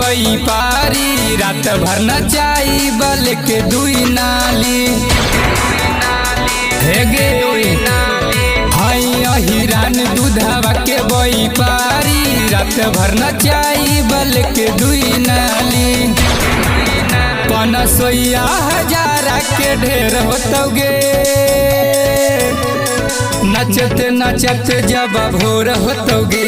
बई पारी रात भर नचाई बल के दुई नाली हे गे हिरान दूधावा के बई पारी रात भर नचाई बल के दुई नाली 500,000 के ढेर होतोगे नचते नचते जब भोर होतोगे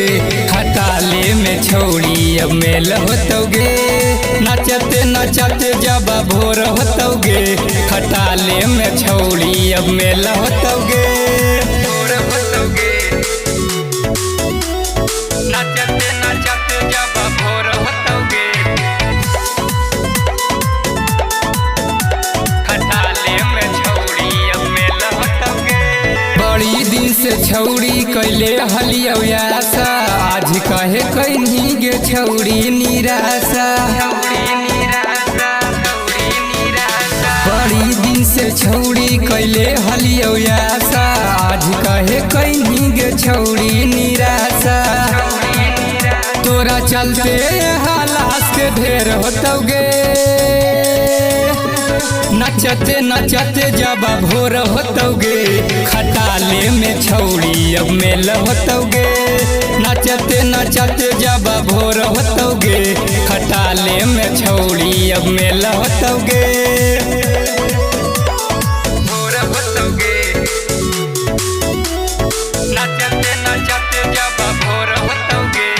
खटाले में छौड़ी अब मेल होतोगे नचते नचते जब भोर होतोगे खटाले में छौड़ी अब मेल होतोगे नचते नचते जब भोर होतोगे खटाले में छौड़ी अब मेल होतोगे बड़ी दिन से छौड़ी कैले हलियासा आज कहे कहीं गे छौड़ी निराशा बड़ी दिन से छौड़ी कैले हलियासा आज कहे कहीं गे छौड़ी निराशा तोरा चलते हालास के ढेर होतोगे नचते नचते जब भोर होतोगे खटाले में छौड़ी अब मेल होतोगे नचते नचते जब भोर होतोगे खटाले में छौड़ी अब मेल होतोगे भोर होतोगे नचते नचते जब भोर होतोगे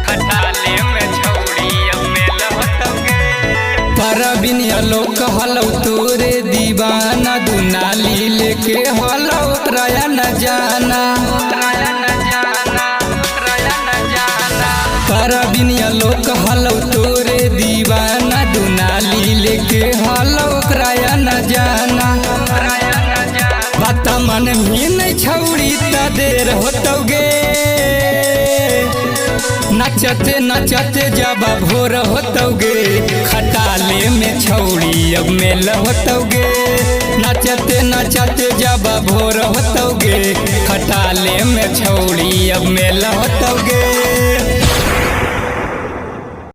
खटाले में छौड़ी अब मेल होतोगे परबिन लोक हलौ तोरे दीवाना दुनाली लेके हलौ त्रया न जाना परबिन लोक हलौ तोरे दीवाना दुनाली लेके हलौ त्रया न जाना बात मन भी नहीं छौड़ी त देर होतोगे नचते नचते जब भोर होतोगे खटाले में छौड़ी अब मेल होतोगे नचते नचते जब भोर होतोगे खटाले में छौड़ी अब मेल होतोगे।